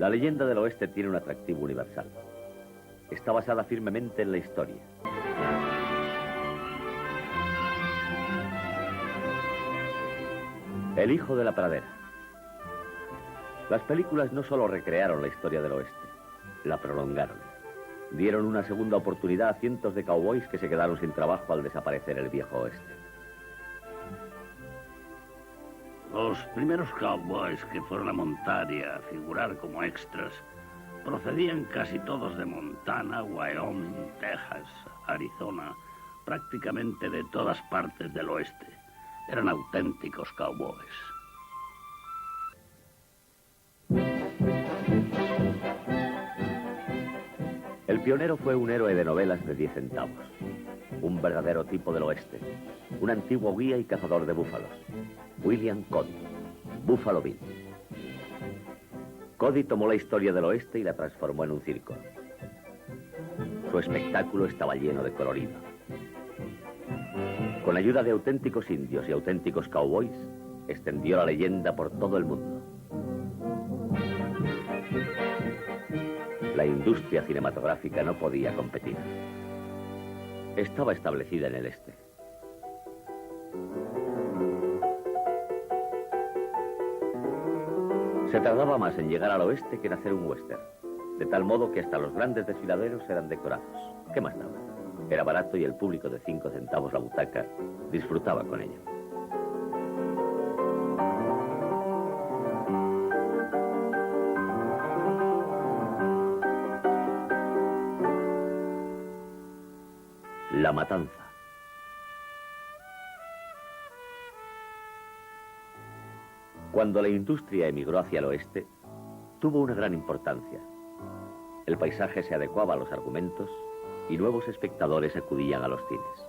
La leyenda del oeste tiene un atractivo universal. Está basada firmemente en la historia. El hijo de la pradera. Las películas no solo recrearon la historia del oeste, la prolongaron. Dieron una segunda oportunidad a cientos de cowboys que se quedaron sin trabajo al desaparecer el viejo oeste. Los primeros cowboys que fueron a montar y a figurar como extras procedían casi todos de Montana, Wyoming, Texas, Arizona, prácticamente de todas partes del oeste. Eran auténticos cowboys. El pionero fue un héroe de novelas de 10 centavos. Un verdadero tipo del oeste. Un antiguo guía y cazador de búfalos. William Cody, Buffalo Bill. Cody tomó la historia del oeste y la transformó en un circo. Su espectáculo estaba lleno de colorido. Con ayuda de auténticos indios y auténticos cowboys, extendió la leyenda por todo el mundo. La industria cinematográfica no podía competir. Estaba establecida en el este. Se tardaba más en llegar al oeste que en hacer un western, de tal modo que hasta los grandes desfiladeros eran decorados. ¿Qué más daba? Era barato y el público de 5 centavos la butaca disfrutaba con ello. La matanza. Cuando la industria emigró hacia el oeste, tuvo una gran importancia. El paisaje se adecuaba a los argumentos y nuevos espectadores acudían a los cines.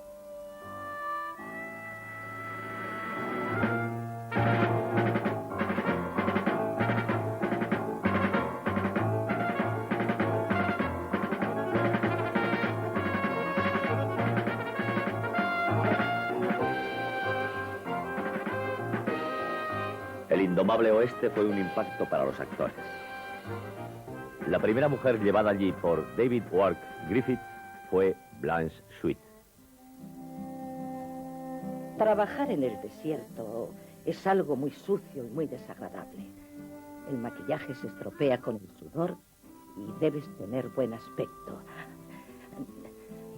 El indomable oeste fue un impacto para los actores. La primera mujer llevada allí por David Wark Griffith fue Blanche Sweet. Trabajar en el desierto es algo muy sucio y muy desagradable. El maquillaje se estropea con el sudor y debes tener buen aspecto.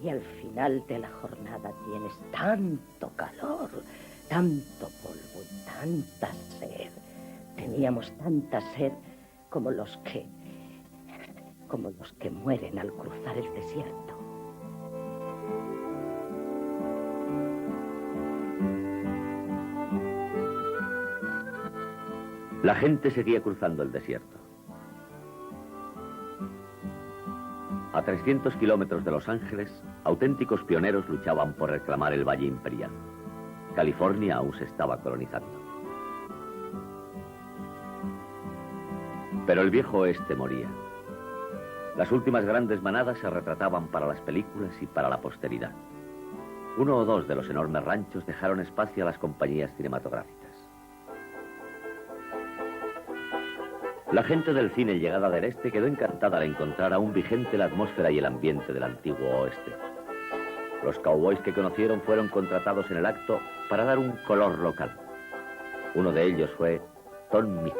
Y al final de la jornada tienes tanto calor, tanto polvo y tanta sed. Teníamos tanta sed como los que mueren al cruzar el desierto. La gente seguía cruzando el desierto. A 300 kilómetros de Los Ángeles, auténticos pioneros luchaban por reclamar el Valle Imperial. California aún se estaba colonizando. Pero el viejo oeste moría. Las últimas grandes manadas se retrataban para las películas y para la posteridad. 1 o 2 de los enormes ranchos dejaron espacio a las compañías cinematográficas. La gente del cine llegada del este quedó encantada al encontrar aún vigente la atmósfera y el ambiente del antiguo oeste. Los cowboys que conocieron fueron contratados en el acto para dar un color local. Uno de ellos fue Tom Mix.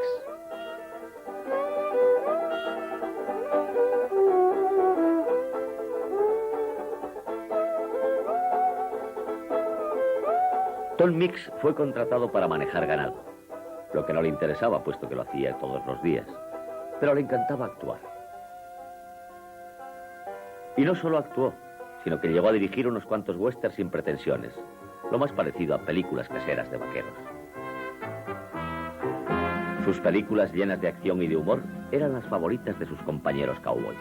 Tom Mix fue contratado para manejar ganado, lo que no le interesaba puesto que lo hacía todos los días, pero le encantaba actuar. Y no solo actuó, sino que llegó a dirigir unos cuantos westerns sin pretensiones, lo más parecido a películas caseras de vaqueros. Sus películas llenas de acción y de humor eran las favoritas de sus compañeros cowboys.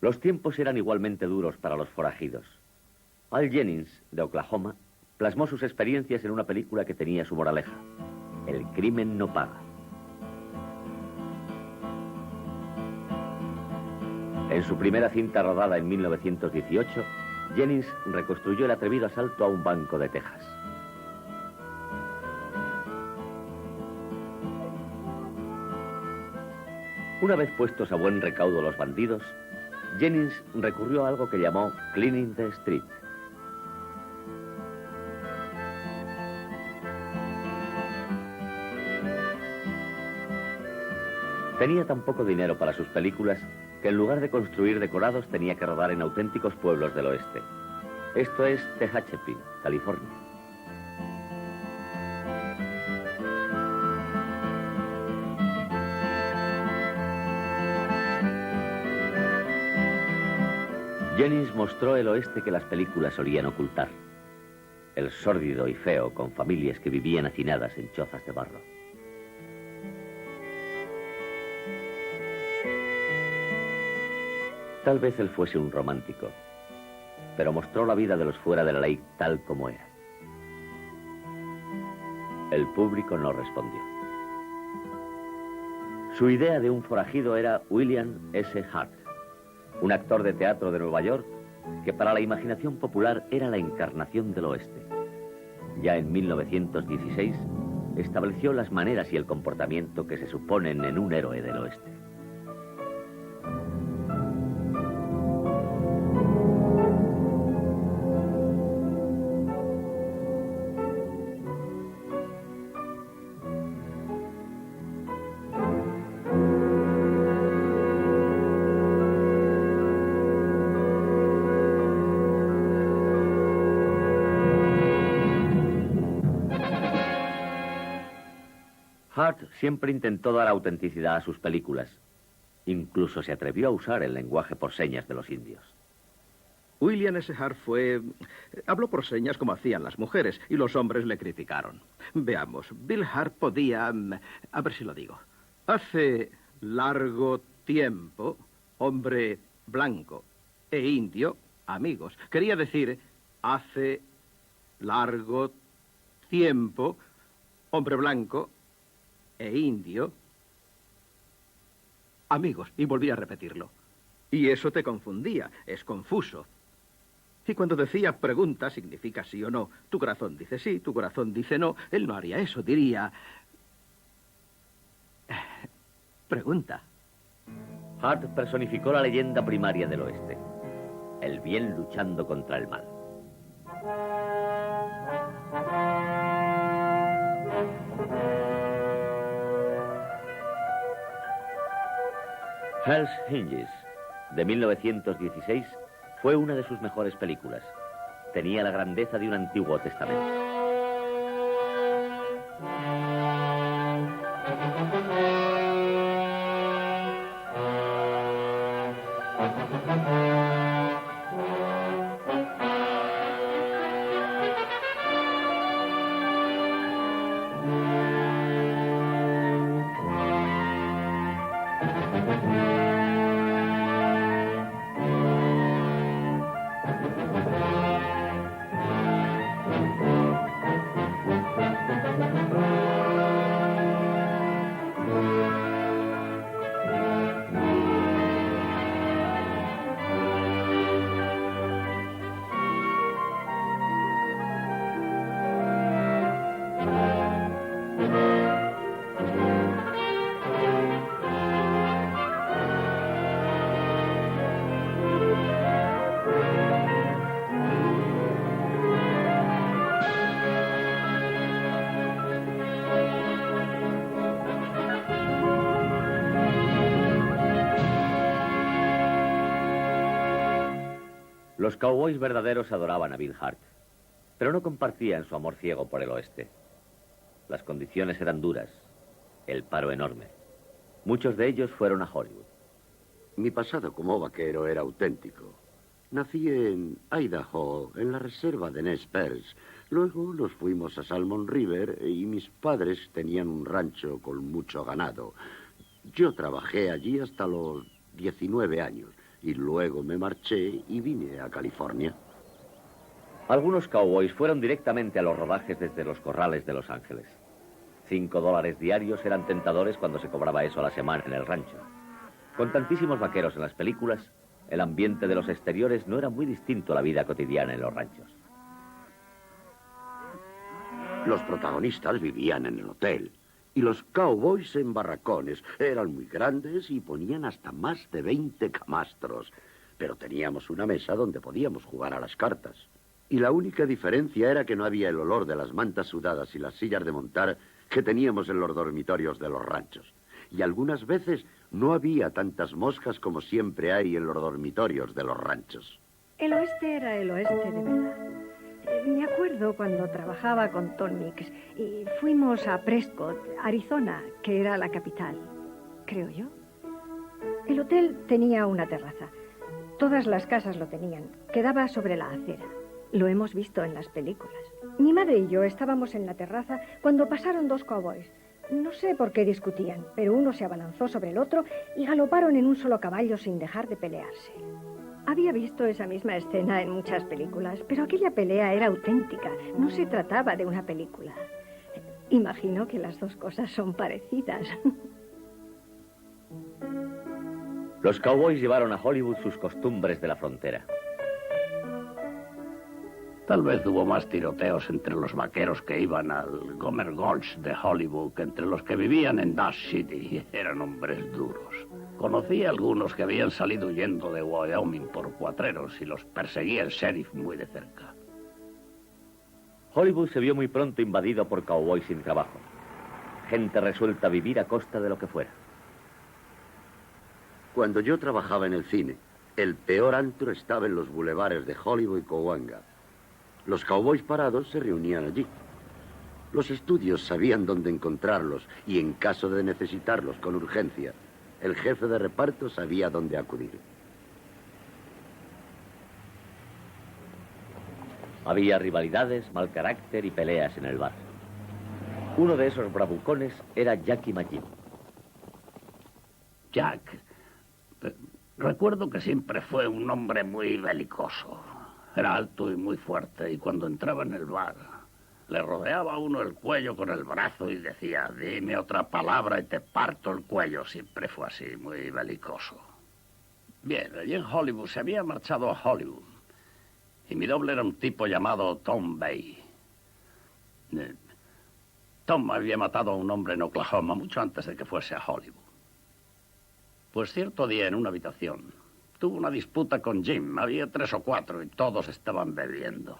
Los tiempos eran igualmente duros para los forajidos. Al Jennings, de Oklahoma, plasmó sus experiencias en una película que tenía su moraleja: el crimen no paga. En su primera cinta rodada en 1918, Jennings reconstruyó el atrevido asalto a un banco de Texas. Una vez puestos a buen recaudo los bandidos, Jennings recurrió a algo que llamó Cleaning the Street. Tenía tan poco dinero para sus películas que en lugar de construir decorados tenía que rodar en auténticos pueblos del oeste. Esto es Tehachapi, California. Jennings mostró el oeste que las películas solían ocultar: el sórdido y feo, con familias que vivían hacinadas en chozas de barro. Tal vez él fuese un romántico, pero mostró la vida de los fuera de la ley tal como era. El público no respondió. Su idea de un forajido era William S. Hart, un actor de teatro de Nueva York que para la imaginación popular era la encarnación del oeste. Ya en 1916 estableció las maneras y el comportamiento que se suponen en un héroe del oeste. Hart siempre intentó dar autenticidad a sus películas. Incluso se atrevió a usar el lenguaje por señas de los indios. William S. Hart habló por señas como hacían las mujeres, y los hombres le criticaron. Veamos, Bill Hart podía... a ver si lo digo. Hace largo tiempo, hombre blanco e indio, amigos. Quería decir, hace largo tiempo, hombre blanco e indio, amigos. Y volví a repetirlo. Y eso te confundía, es confuso. Y cuando decía pregunta, significa sí o no. Tu corazón dice sí, tu corazón dice no. Él no haría eso, diría... pregunta. Hart personificó la leyenda primaria del oeste: el bien luchando contra el mal. Hell's Hinges, de 1916, fue una de sus mejores películas. Tenía la grandeza de un Antiguo Testamento. Los cowboys verdaderos adoraban a Bill Hart, pero no compartían su amor ciego por el oeste. Las condiciones eran duras, el paro enorme. Muchos de ellos fueron a Hollywood. Mi pasado como vaquero era auténtico. Nací en Idaho, en la reserva de Nez Perce. Luego nos fuimos a Salmon River y mis padres tenían un rancho con mucho ganado. Yo trabajé allí hasta los 19 años y luego me marché y vine a California. Algunos cowboys fueron directamente a los rodajes desde los corrales de Los Ángeles. $5 diarios eran tentadores cuando se cobraba eso a la semana en el rancho. Con tantísimos vaqueros en las películas, el ambiente de los exteriores no era muy distinto a la vida cotidiana en los ranchos. Los protagonistas vivían en el hotel y los cowboys en barracones. Eran muy grandes y ponían hasta más de 20 camastros. Pero teníamos una mesa donde podíamos jugar a las cartas. Y la única diferencia era que no había el olor de las mantas sudadas y las sillas de montar que teníamos en los dormitorios de los ranchos. Y algunas veces no había tantas moscas como siempre hay en los dormitorios de los ranchos. El oeste era el oeste de verdad. Me acuerdo cuando trabajaba con Tom Mix y fuimos a Prescott, Arizona, que era la capital, creo yo. El hotel tenía una terraza. Todas las casas lo tenían. Quedaba sobre la acera. Lo hemos visto en las películas. Mi madre y yo estábamos en la terraza cuando pasaron dos cowboys. No sé por qué discutían, pero uno se abalanzó sobre el otro y galoparon en un solo caballo sin dejar de pelearse. Había visto esa misma escena en muchas películas, pero aquella pelea era auténtica. No se trataba de una película. Imagino que las dos cosas son parecidas. Los cowboys llevaron a Hollywood sus costumbres de la frontera. Tal vez hubo más tiroteos entre los vaqueros que iban al Gomer Gulch de Hollywood que entre los que vivían en Dodge City. Eran hombres duros. Conocí a algunos que habían salido huyendo de Wyoming por cuatreros y los perseguía el sheriff muy de cerca. Hollywood se vio muy pronto invadido por cowboys sin trabajo. Gente resuelta a vivir a costa de lo que fuera. Cuando yo trabajaba en el cine, el peor antro estaba en los bulevares de Hollywood y Cahuenga. Los cowboys parados se reunían allí. Los estudios sabían dónde encontrarlos y en caso de necesitarlos con urgencia, el jefe de reparto sabía dónde acudir. Había rivalidades, mal carácter y peleas en el bar. Uno de esos bravucones era Jackie McGinn. Jack, recuerdo que siempre fue un hombre muy belicoso. Era alto y muy fuerte, y cuando entraba en el bar, le rodeaba a uno el cuello con el brazo y decía, dime otra palabra y te parto el cuello. Siempre fue así, muy belicoso. Bien, allí en Hollywood se había marchado a Hollywood, y mi doble era un tipo llamado Tom Bay. Tom había matado a un hombre en Oklahoma mucho antes de que fuese a Hollywood. Pues cierto día en una habitación tuvo una disputa con Jim. Había 3 o 4 y todos estaban bebiendo.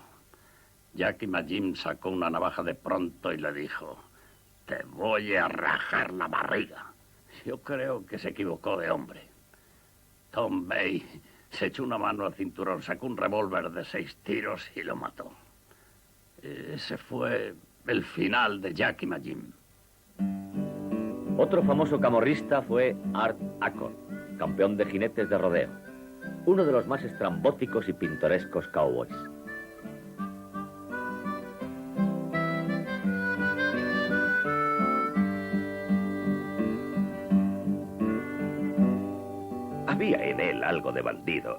Jackie McGinn sacó una navaja de pronto y le dijo, te voy a rajar la barriga. Yo creo que se equivocó de hombre. Tom Bay se echó una mano al cinturón, sacó un revólver de 6 tiros y lo mató. Ese fue el final de Jackie McGinn. Otro famoso camorrista fue Art Ackord, campeón de jinetes de rodeo. Uno de los más estrambóticos y pintorescos cowboys. Había en él algo de bandido.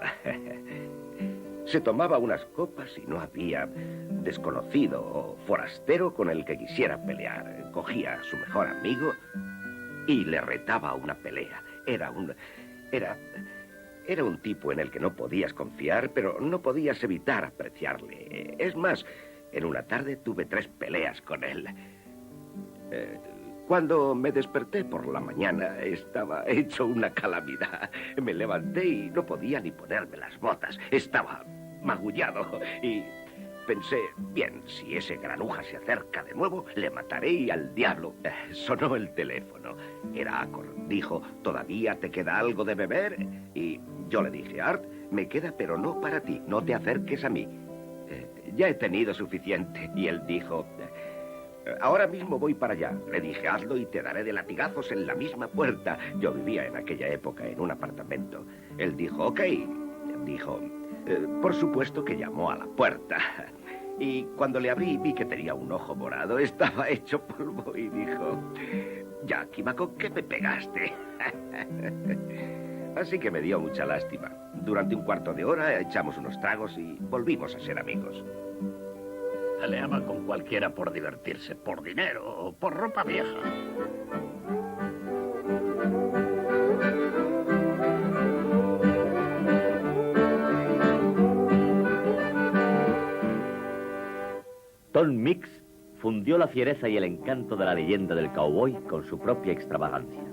Se tomaba unas copas y no había desconocido o forastero con el que quisiera pelear. Cogía a su mejor amigo y le retaba a una pelea. Era un tipo en el que no podías confiar, pero no podías evitar apreciarle. Es más, en una tarde tuve 3 peleas con él. Cuando me desperté por la mañana, estaba hecho una calamidad. Me levanté y no podía ni ponerme las botas. Estaba magullado y pensé, bien, si ese granuja se acerca de nuevo, le mataré y al diablo. Sonó el teléfono. Era Ackord. Dijo, ¿todavía te queda algo de beber? Y yo le dije, Art, me queda, pero no para ti. No te acerques a mí. Ya he tenido suficiente. Y él dijo, ahora mismo voy para allá. Le dije, hazlo y te daré de latigazos en la misma puerta. Yo vivía en aquella época en un apartamento. Él dijo, ok. Dijo, por supuesto que llamó a la puerta. Y cuando le abrí vi que tenía un ojo morado. Estaba hecho polvo y dijo, Jackie, ¿con qué me pegaste? Así que me dio mucha lástima. Durante un cuarto de hora echamos unos tragos y volvimos a ser amigos. Peleaba con cualquiera por divertirse, por dinero o por ropa vieja. Tom Mix fundió la fiereza y el encanto de la leyenda del cowboy con su propia extravagancia.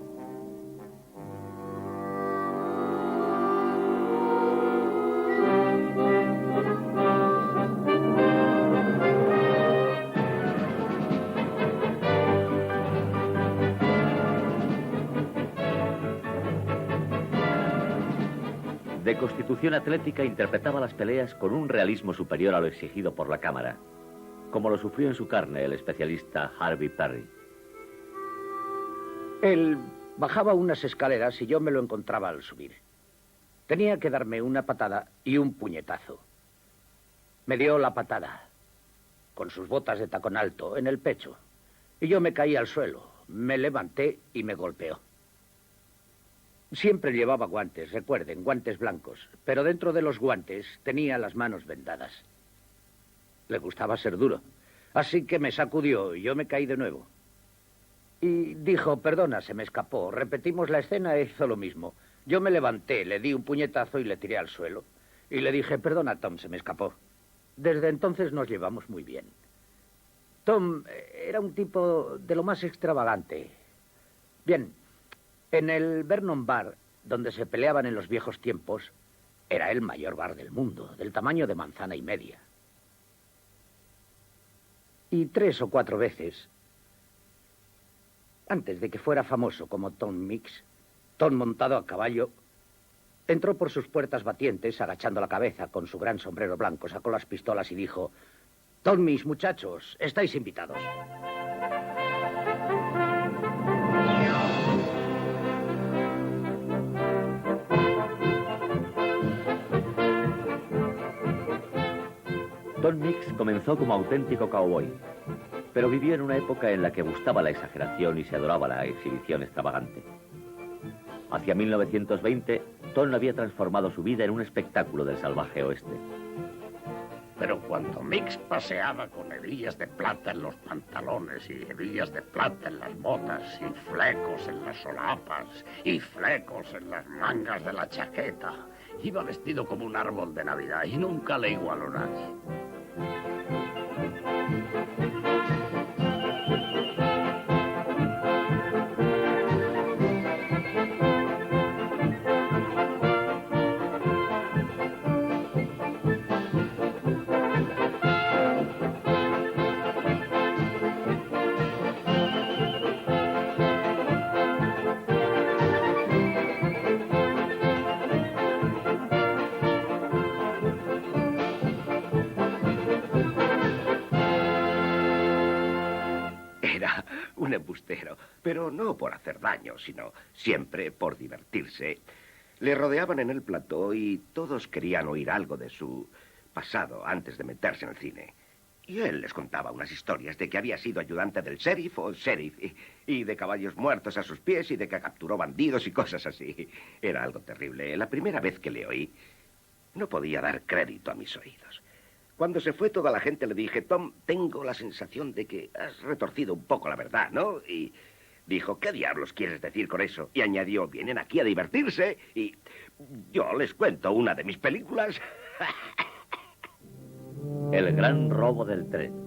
De constitución atlética, interpretaba las peleas con un realismo superior a lo exigido por la cámara, como lo sufrió en su carne el especialista Harvey Perry. Él bajaba unas escaleras y yo me lo encontraba al subir. Tenía que darme una patada y un puñetazo. Me dio la patada, con sus botas de tacón alto, en el pecho. Y yo me caí al suelo, me levanté y me golpeó. Siempre llevaba guantes, recuerden, guantes blancos, pero dentro de los guantes tenía las manos vendadas. Le gustaba ser duro, así que me sacudió y yo me caí de nuevo. Y dijo, perdona, se me escapó. Repetimos la escena e hizo lo mismo. Yo me levanté, le di un puñetazo y le tiré al suelo. Y le dije, perdona, Tom, se me escapó. Desde entonces nos llevamos muy bien. Tom era un tipo de lo más extravagante. Bien, en el Vernon Bar, donde se peleaban en los viejos tiempos, era el mayor bar del mundo, del tamaño de manzana y media. Y 3 o 4 veces, antes de que fuera famoso como Tom Mix, Tom montado a caballo, entró por sus puertas batientes, agachando la cabeza con su gran sombrero blanco, sacó las pistolas y dijo, Tom Mix, muchachos, estáis invitados. Tom Mix comenzó como auténtico cowboy, pero vivió en una época en la que gustaba la exageración y se adoraba la exhibición extravagante. Hacia 1920, Tom había transformado su vida en un espectáculo del salvaje oeste. Pero cuando Mix paseaba con hebillas de plata en los pantalones y hebillas de plata en las botas y flecos en las solapas y flecos en las mangas de la chaqueta, iba vestido como un árbol de Navidad y nunca le igualó nadie. Era un embustero, pero no por hacer daño, sino siempre por divertirse. Le rodeaban en el plató y todos querían oír algo de su pasado antes de meterse en el cine. Y él les contaba unas historias de que había sido ayudante del sheriff o sheriff, y de caballos muertos a sus pies y de que capturó bandidos y cosas así. Era algo terrible. La primera vez que le oí, no podía dar crédito a mis oídos. Cuando se fue toda la gente le dije, Tom, tengo la sensación de que has retorcido un poco la verdad, ¿no? Y dijo, ¿qué diablos quieres decir con eso? Y añadió, vienen aquí a divertirse y yo les cuento una de mis películas. El gran robo del tren.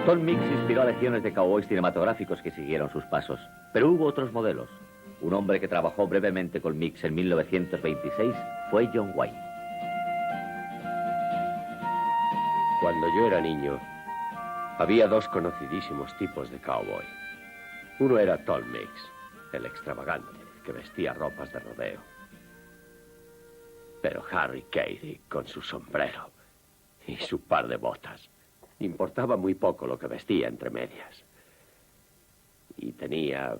Tom Mix inspiró a legiones de cowboys cinematográficos que siguieron sus pasos, pero hubo otros modelos. Un hombre que trabajó brevemente con Mix en 1926 fue John Wayne. Cuando yo era niño, había dos conocidísimos tipos de cowboy. Uno era Tom Mix, el extravagante, que vestía ropas de rodeo. Pero Harry Carey, con su sombrero y su par de botas, importaba muy poco lo que vestía entre medias. Y tenía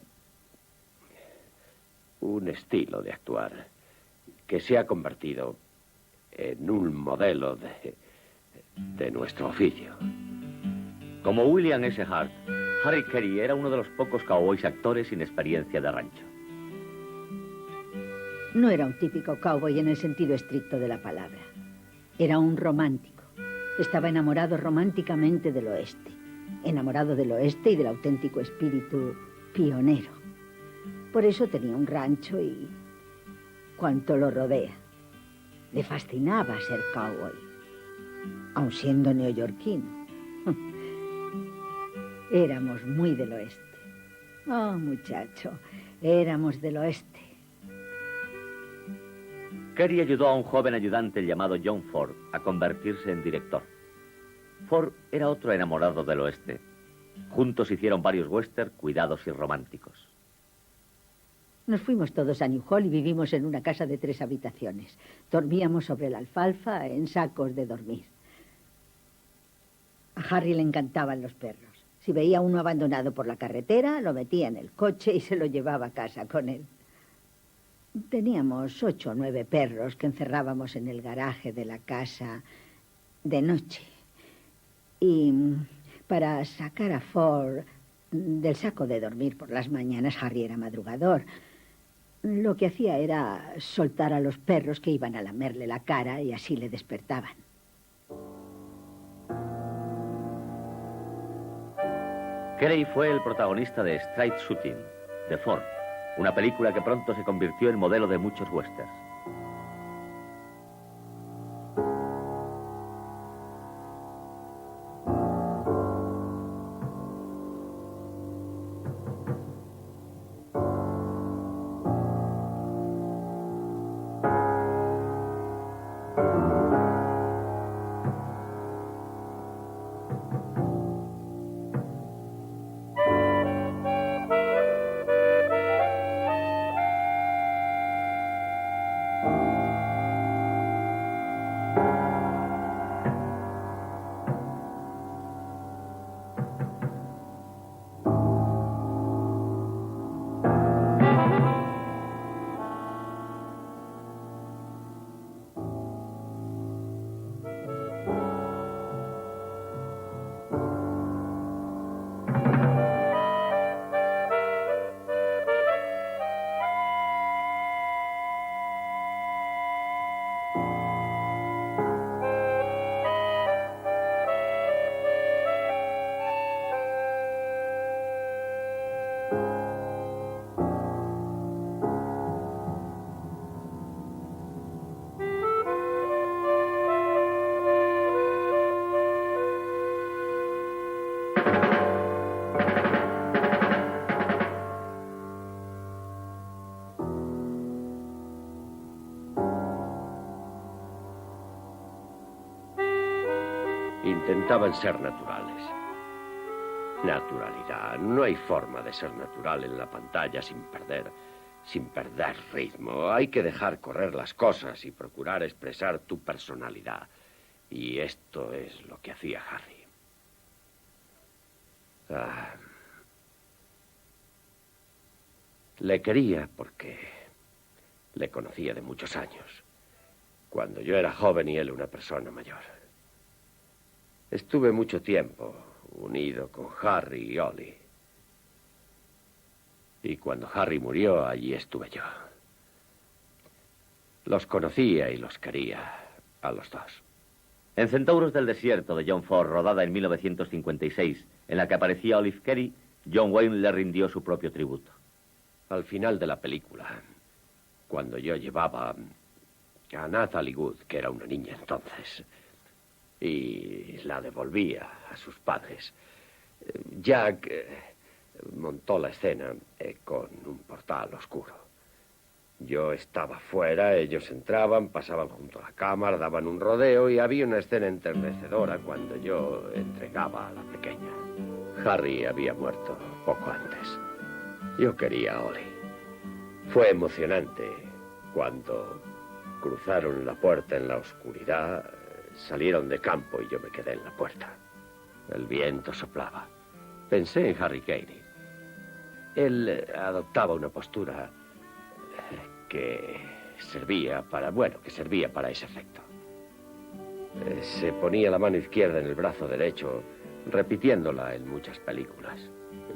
un estilo de actuar que se ha convertido en un modelo de nuestro oficio. Como William S. Hart, Harry Carey era uno de los pocos cowboys actores sin experiencia de rancho. No era un típico cowboy en el sentido estricto de la palabra. Era un romántico. Estaba enamorado románticamente del oeste. Enamorado del oeste y del auténtico espíritu pionero. Por eso tenía un rancho y cuanto lo rodea. Le fascinaba ser cowboy, aun siendo neoyorquino. Éramos muy del oeste. Oh, muchacho, éramos del oeste. Carey ayudó a un joven ayudante llamado John Ford a convertirse en director. Ford era otro enamorado del oeste. Juntos hicieron varios westerns cuidados y románticos. Nos fuimos todos a New Hall y vivimos en una casa de 3 habitaciones. Dormíamos sobre la alfalfa en sacos de dormir. A Harry le encantaban los perros. Si veía uno abandonado por la carretera, lo metía en el coche y se lo llevaba a casa con él. Teníamos 8 o 9 perros que encerrábamos en el garaje de la casa de noche. Y para sacar a Ford del saco de dormir por las mañanas, Harry era madrugador. Lo que hacía era soltar a los perros que iban a lamerle la cara y así le despertaban. Carey fue el protagonista de Straight Shooting, de Ford, una película que pronto se convirtió en modelo de muchos westerns. Intentaban ser naturales. Naturalidad. No hay forma de ser natural en la pantalla sin perder ritmo. Hay que dejar correr las cosas y procurar expresar tu personalidad. Y esto es lo que hacía Harry. Le quería porque le conocía de muchos años, cuando yo era joven y él una persona mayor. Estuve mucho tiempo unido con Harry y Ollie. Y cuando Harry murió, allí estuve yo. Los conocía y los quería a los dos. En Centauros del Desierto de John Ford, rodada en 1956, en la que aparecía Olive Carey, John Wayne le rindió su propio tributo. Al final de la película, cuando yo llevaba a Natalie Wood, que era una niña entonces, y la devolvía a sus padres, Jack montó la escena con un portal oscuro. Yo estaba fuera, ellos entraban, pasaban junto a la cámara, daban un rodeo y había una escena enternecedora cuando yo entregaba a la pequeña. Harry había muerto poco antes. Yo quería a Ollie. Fue emocionante cuando cruzaron la puerta en la oscuridad, salieron de campo y yo me quedé en la puerta. El viento soplaba. Pensé en Harry Carey. Él adoptaba una postura que servía para ese efecto. Se ponía la mano izquierda en el brazo derecho, repitiéndola en muchas películas.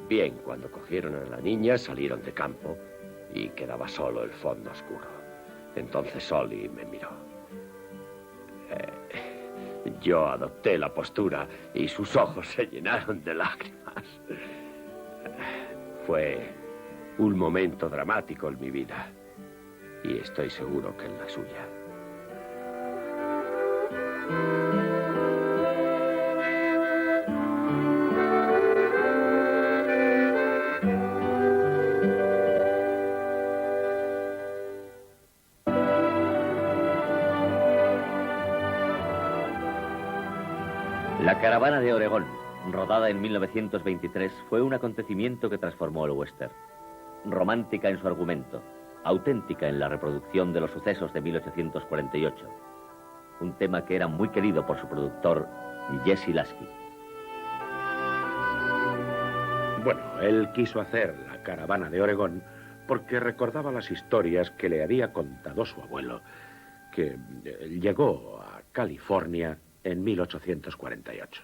Bien, cuando cogieron a la niña, salieron de campo y quedaba solo el fondo oscuro. Entonces Ollie me miró. Yo adopté la postura y sus ojos se llenaron de lágrimas. Fue un momento dramático en mi vida. Y estoy seguro que en la suya. La Caravana de Oregón, rodada en 1923, fue un acontecimiento que transformó el western. Romántica en su argumento, auténtica en la reproducción de los sucesos de 1848. Un tema que era muy querido por su productor, Jesse Lasky. Bueno, él quiso hacer La Caravana de Oregón porque recordaba las historias que le había contado su abuelo, que llegó a California en 1848.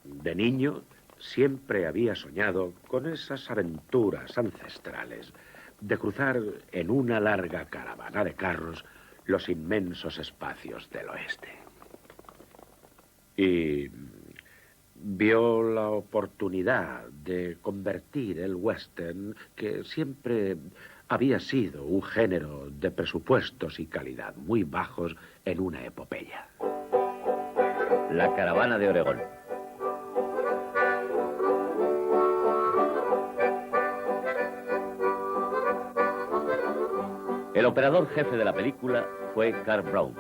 De niño siempre había soñado con esas aventuras ancestrales de cruzar en una larga caravana de carros los inmensos espacios del oeste. Y vio la oportunidad de convertir el western, que siempre había sido un género de presupuestos y calidad muy bajos, en una epopeya. La Caravana de Oregón. El operador jefe de la película fue Carl Brown.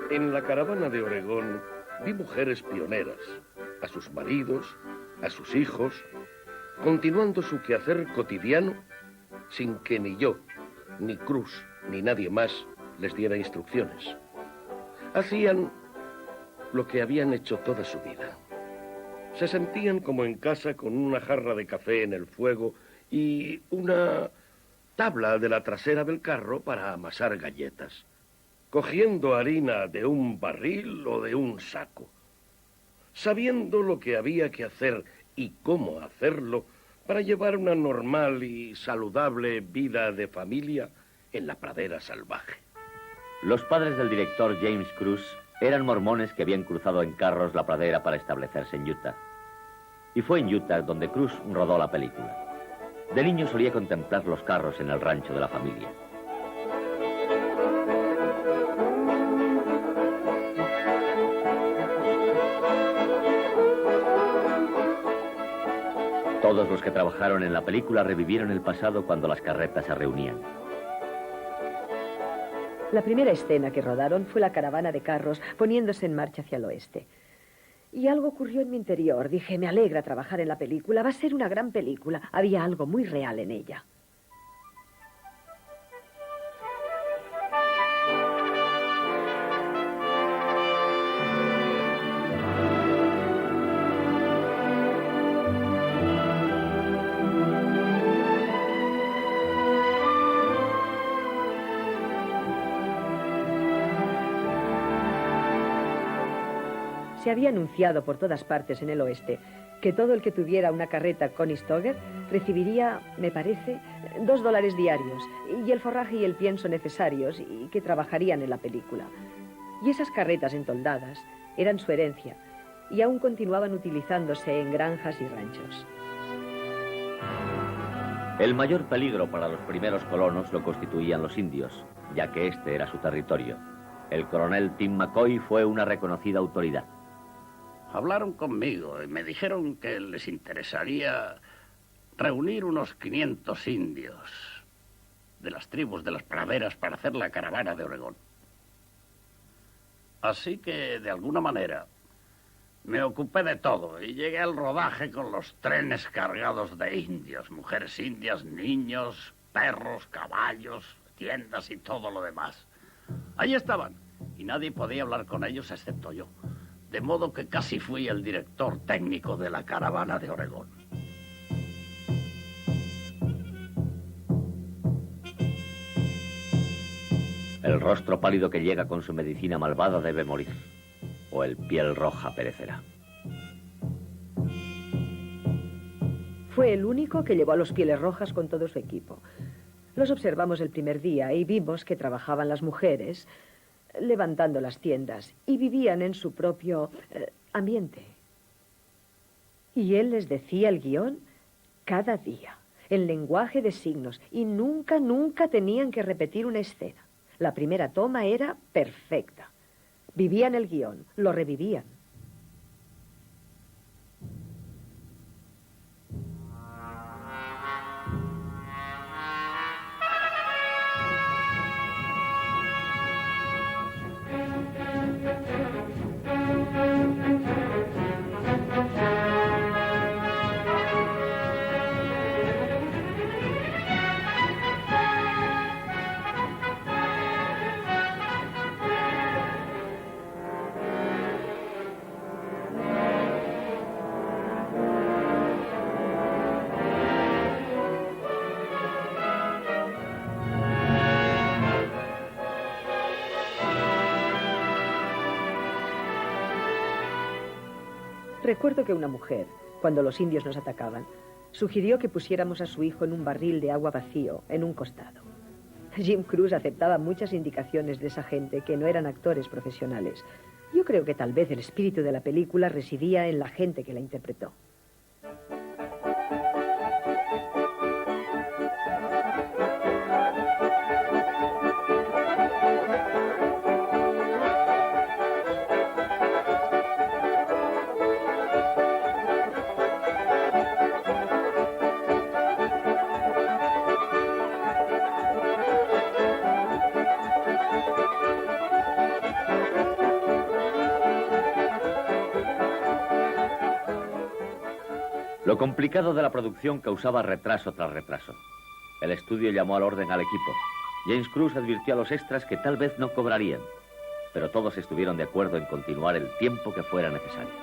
En La Caravana de Oregón vi mujeres pioneras, a sus maridos, a sus hijos, continuando su quehacer cotidiano sin que ni yo, ni Cruz, ni nadie más les diera instrucciones. Hacían lo que habían hecho toda su vida. Se sentían como en casa con una jarra de café en el fuego y una tabla de la trasera del carro para amasar galletas, cogiendo harina de un barril o de un saco, sabiendo lo que había que hacer y cómo hacerlo para llevar una normal y saludable vida de familia en la pradera salvaje. Los padres del director James Cruz eran mormones que habían cruzado en carros la pradera para establecerse en Utah. Y fue en Utah donde Cruz rodó la película. De niño solía contemplar los carros en el rancho de la familia. Todos los que trabajaron en la película revivieron el pasado cuando las carretas se reunían. La primera escena que rodaron fue la caravana de carros poniéndose en marcha hacia el oeste. Y algo ocurrió en mi interior. Dije, me alegra trabajar en la película. Va a ser una gran película. Había algo muy real en ella. Se había anunciado por todas partes en el oeste que todo el que tuviera una carreta Conestoga recibiría, me parece, $2 diarios y el forraje y el pienso necesarios y que trabajarían en la película. Y esas carretas entoldadas eran su herencia y aún continuaban utilizándose en granjas y ranchos. El mayor peligro para los primeros colonos lo constituían los indios, ya que este era su territorio. El coronel Tim McCoy fue una reconocida autoridad. Hablaron conmigo y me dijeron que les interesaría reunir unos 500 indios de las tribus de las praderas para hacer la caravana de Oregón. Así que, de alguna manera, me ocupé de todo y llegué al rodaje con los trenes cargados de indios, mujeres indias, niños, perros, caballos, tiendas y todo lo demás. Allí estaban, y nadie podía hablar con ellos excepto yo. De modo que casi fui el director técnico de la caravana de Oregón. El rostro pálido que llega con su medicina malvada debe morir, o el piel roja perecerá. Fue el único que llevó a los Pieles Rojas con todo su equipo. Los observamos el primer día y vimos que trabajaban las mujeres levantando las tiendas y vivían en su propio ambiente. Y él les decía el guión cada día, en lenguaje de signos, y nunca, nunca tenían que repetir una escena. La primera toma era perfecta. Vivían el guión, lo revivían. Recuerdo que una mujer, cuando los indios nos atacaban, sugirió que pusiéramos a su hijo en un barril de agua vacío, en un costado. Jim Cruise aceptaba muchas indicaciones de esa gente que no eran actores profesionales. Yo creo que tal vez el espíritu de la película residía en la gente que la interpretó. Lo complicado de la producción causaba retraso tras retraso. El estudio llamó al orden al equipo. James Cruise advirtió a los extras que tal vez no cobrarían, pero todos estuvieron de acuerdo en continuar el tiempo que fuera necesario.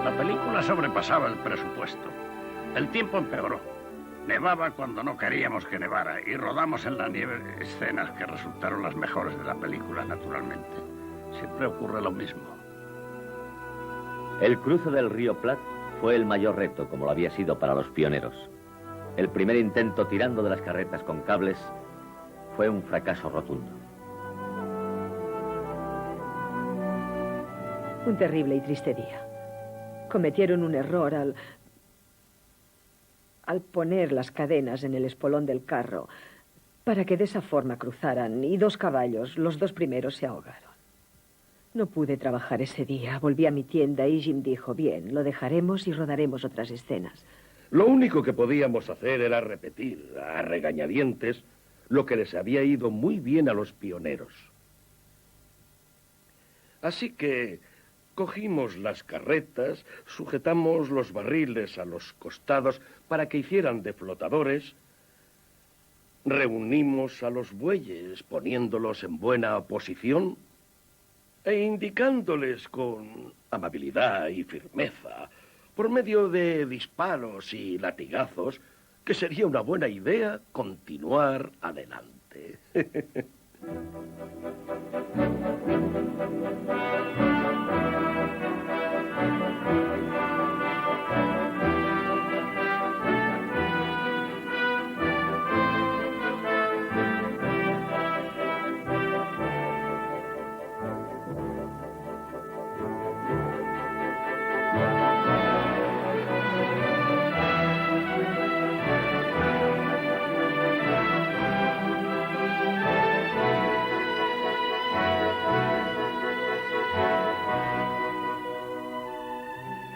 La película sobrepasaba el presupuesto. El tiempo empeoró. Nevaba cuando no queríamos que nevara y rodamos en la nieve escenas que resultaron las mejores de la película, naturalmente. Siempre ocurre lo mismo. El cruce del río Platte fue el mayor reto, como lo había sido para los pioneros. El primer intento tirando de las carretas con cables fue un fracaso rotundo. Un terrible y triste día. Cometieron un error al poner las cadenas en el espolón del carro para que de esa forma cruzaran, y 2 caballos, los 2 primeros, se ahogaron. No pude trabajar ese día. Volví a mi tienda y Jim dijo, bien, lo dejaremos y rodaremos otras escenas. Lo único que podíamos hacer era repetir, a regañadientes, lo que les había ido muy bien a los pioneros. Así que cogimos las carretas, sujetamos los barriles a los costados para que hicieran de flotadores, reunimos a los bueyes poniéndolos en buena posición e indicándoles con amabilidad y firmeza, por medio de disparos y latigazos, que sería una buena idea continuar adelante.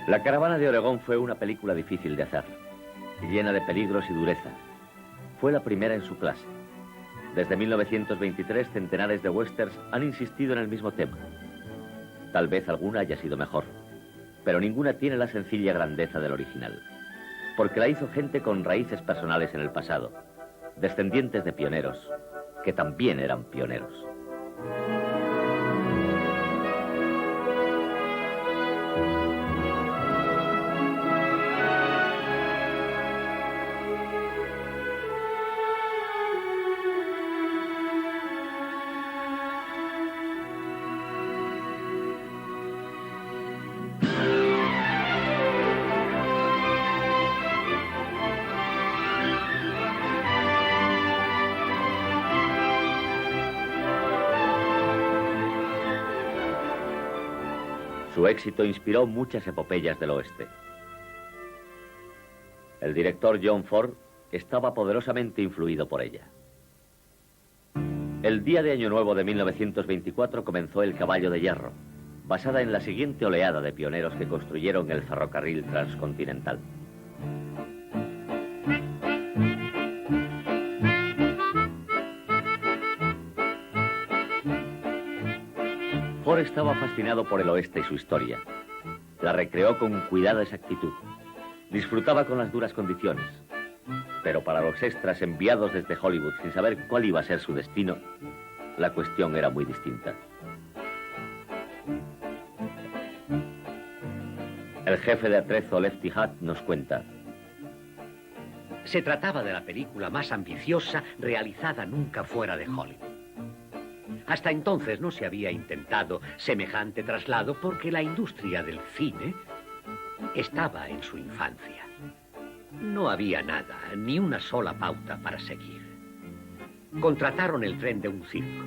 La caravana de Oregón fue una película difícil de hacer, llena de peligros y dureza. Fue la primera en su clase. Desde 1923, centenares de westerns han insistido en el mismo tema. Tal vez alguna haya sido mejor, pero ninguna tiene la sencilla grandeza del original, porque la hizo gente con raíces personales en el pasado, descendientes de pioneros, que también eran pioneros. Su éxito inspiró muchas epopeyas del oeste. El director John Ford estaba poderosamente influido por ella. El día de Año Nuevo de 1924 comenzó El Caballo de Hierro, basada en la siguiente oleada de pioneros que construyeron el ferrocarril transcontinental. Ford estaba fascinado por el oeste y su historia. La recreó con cuidada exactitud. Disfrutaba con las duras condiciones. Pero para los extras enviados desde Hollywood sin saber cuál iba a ser su destino, la cuestión era muy distinta. El jefe de atrezo Lefty Hunt nos cuenta: se trataba de la película más ambiciosa realizada nunca fuera de Hollywood. Hasta entonces no se había intentado semejante traslado porque la industria del cine estaba en su infancia. No había nada, ni una sola pauta para seguir. Contrataron el tren de un circo,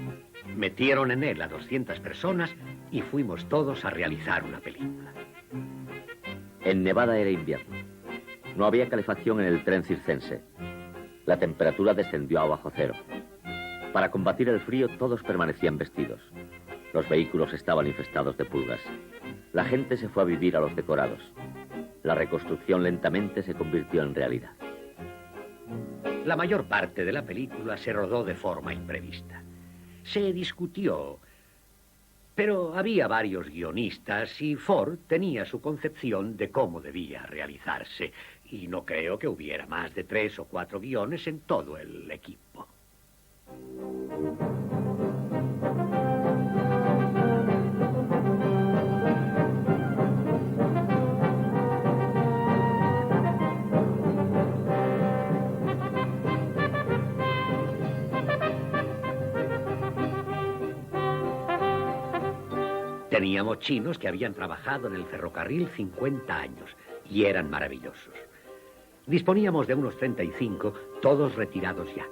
metieron en él a 200 personas y fuimos todos a realizar una película. En Nevada era invierno. No había calefacción en el tren circense. La temperatura descendió a bajo cero. Para combatir el frío, todos permanecían vestidos. Los vehículos estaban infestados de pulgas. La gente se fue a vivir a los decorados. La reconstrucción lentamente se convirtió en realidad. La mayor parte de la película se rodó de forma imprevista. Se discutió, pero había varios guionistas y Ford tenía su concepción de cómo debía realizarse. Y no creo que hubiera más de 3 o 4 guiones en todo el equipo. Teníamos chinos que habían trabajado en el ferrocarril 50 años y eran maravillosos. Disponíamos de unos 35, todos retirados ya.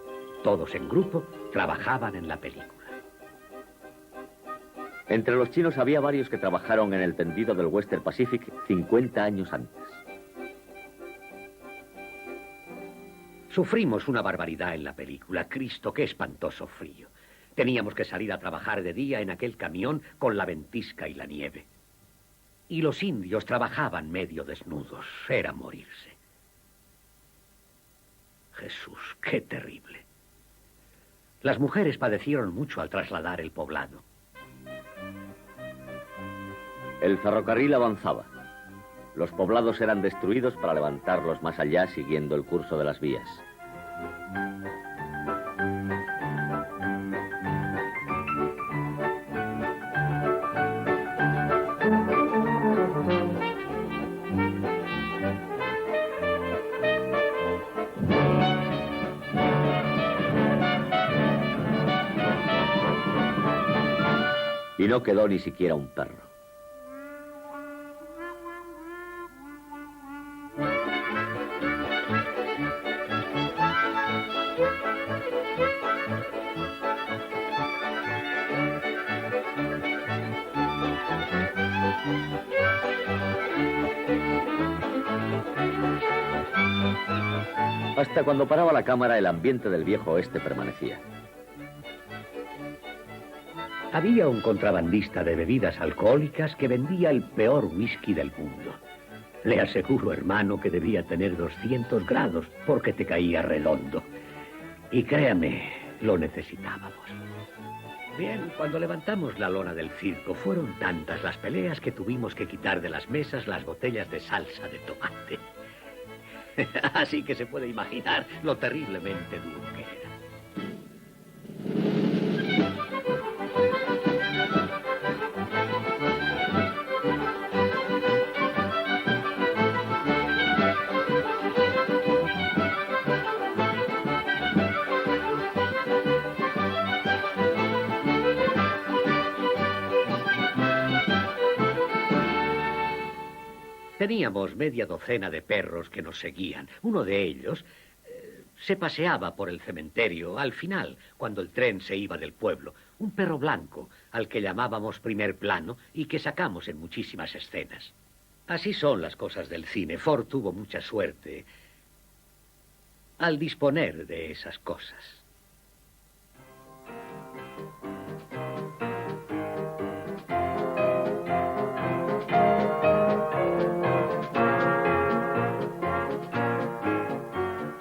Todos en grupo trabajaban en la película. Entre los chinos había varios que trabajaron en el tendido del Western Pacific 50 años antes. Sufrimos una barbaridad en la película. Cristo, qué espantoso frío. Teníamos que salir a trabajar de día en aquel camión con la ventisca y la nieve. Y los indios trabajaban medio desnudos. Era morirse. Jesús, qué terrible. Las mujeres padecieron mucho al trasladar el poblado. El ferrocarril avanzaba. Los poblados eran destruidos para levantarlos más allá siguiendo el curso de las vías. Y no quedó ni siquiera un perro. Hasta cuando paraba la cámara, el ambiente del viejo oeste permanecía. Había un contrabandista de bebidas alcohólicas que vendía el peor whisky del mundo. Le aseguro, hermano, que debía tener 200 grados porque te caía redondo. Y créame, lo necesitábamos. Bien, cuando levantamos la lona del circo, fueron tantas las peleas que tuvimos que quitar de las mesas las botellas de salsa de tomate. Así que se puede imaginar lo terriblemente duro que era. Teníamos media docena de perros que nos seguían. Uno de ellos se paseaba por el cementerio al final, cuando el tren se iba del pueblo. Un perro blanco, al que llamábamos primer plano y que sacamos en muchísimas escenas. Así son las cosas del cine. Ford tuvo mucha suerte al disponer de esas cosas.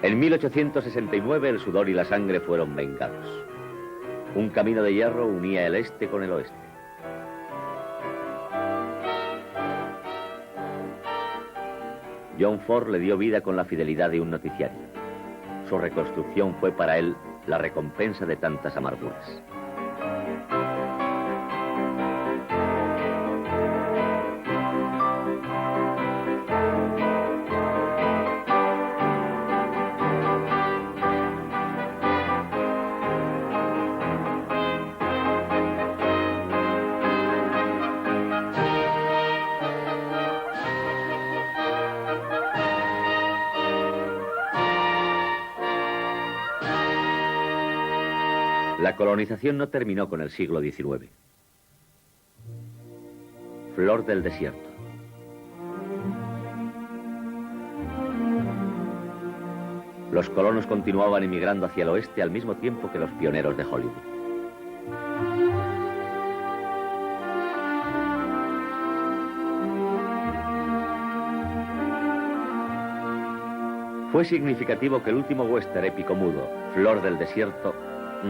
En 1869 el sudor y la sangre fueron vengados. Un camino de hierro unía el este con el oeste. John Ford le dio vida con la fidelidad de un noticiario. Su reconstrucción fue para él la recompensa de tantas amarguras. La colonización no terminó con el siglo XIX. Flor del desierto. Los colonos continuaban emigrando hacia el oeste al mismo tiempo que los pioneros de Hollywood. Fue significativo que el último western épico mudo, Flor del desierto,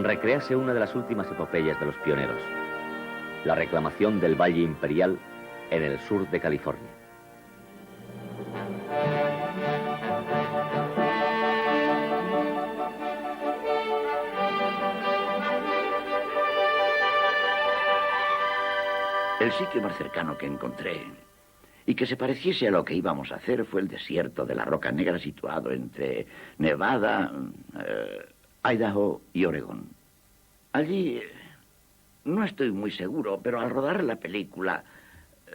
recrease una de las últimas epopeyas de los pioneros, la reclamación del Valle Imperial en el sur de California. El sitio más cercano que encontré y que se pareciese a lo que íbamos a hacer fue el desierto de la Roca Negra situado entre Nevada, Idaho y Oregón. Allí no estoy muy seguro, pero al rodar la película,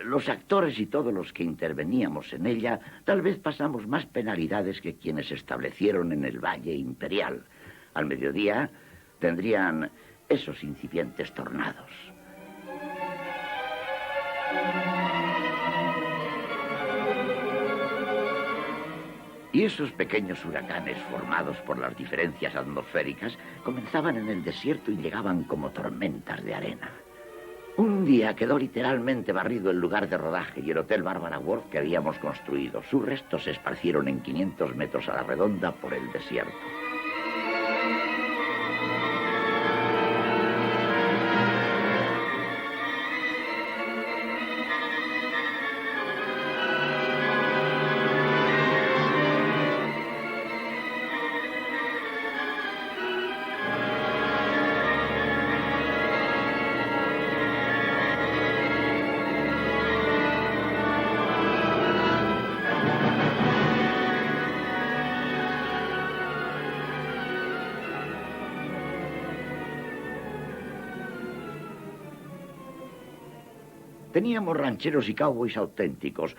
los actores y todos los que interveníamos en ella, tal vez pasamos más penalidades que quienes se establecieron en el Valle Imperial. Al mediodía tendrían esos incipientes tornados. Y esos pequeños huracanes formados por las diferencias atmosféricas comenzaban en el desierto y llegaban como tormentas de arena. Un día quedó literalmente barrido el lugar de rodaje y el Hotel Barbara Worth que habíamos construido. Sus restos se esparcieron en 500 metros a la redonda por el desierto. Teníamos rancheros y cowboys auténticos,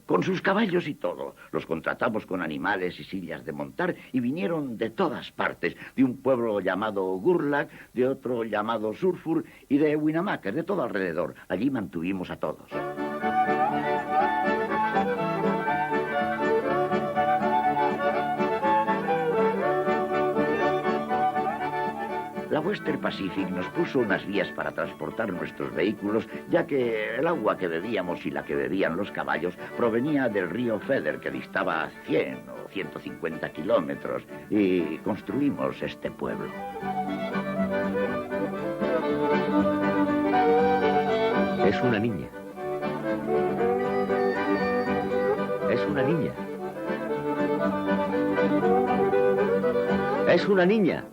con sus caballos y todo. Los contratamos con animales y sillas de montar y vinieron de todas partes, de un pueblo llamado Gurlak, de otro llamado Sulphur y de Winamaker, de todo alrededor. Allí mantuvimos a todos. La Western Pacific nos puso unas vías para transportar nuestros vehículos, ya que el agua que bebíamos y la que bebían los caballos provenía del río Feather, que distaba 100 o 150 kilómetros, y construimos este pueblo. Es una niña. Es una niña. Es una niña.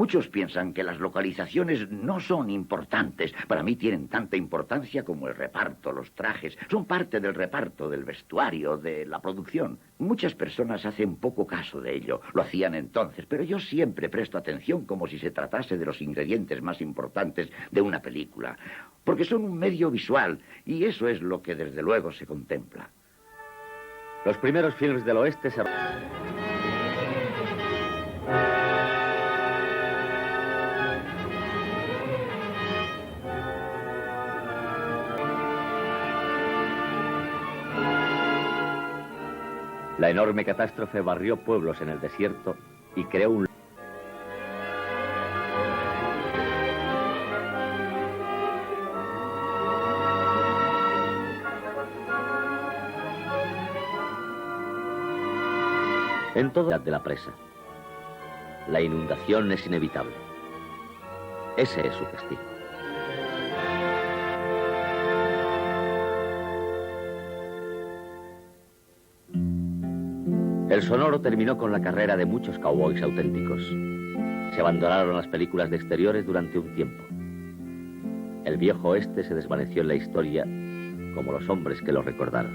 Muchos piensan que las localizaciones no son importantes. Para mí tienen tanta importancia como el reparto, los trajes. Son parte del reparto, del vestuario, de la producción. Muchas personas hacen poco caso de ello. Lo hacían entonces, pero yo siempre presto atención como si se tratase de los ingredientes más importantes de una película. Porque son un medio visual y eso es lo que desde luego se contempla. Los primeros filmes del oeste se... La enorme catástrofe barrió pueblos en el desierto y creó un... en toda de la presa. La inundación es inevitable. Ese es su castigo. El sonoro terminó con la carrera de muchos cowboys auténticos. Se abandonaron las películas de exteriores durante un tiempo. El viejo oeste se desvaneció en la historia como los hombres que lo recordaron.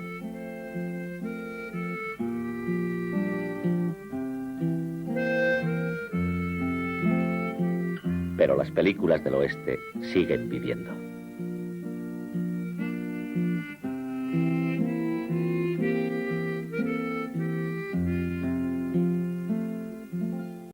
Pero las películas del oeste siguen viviendo.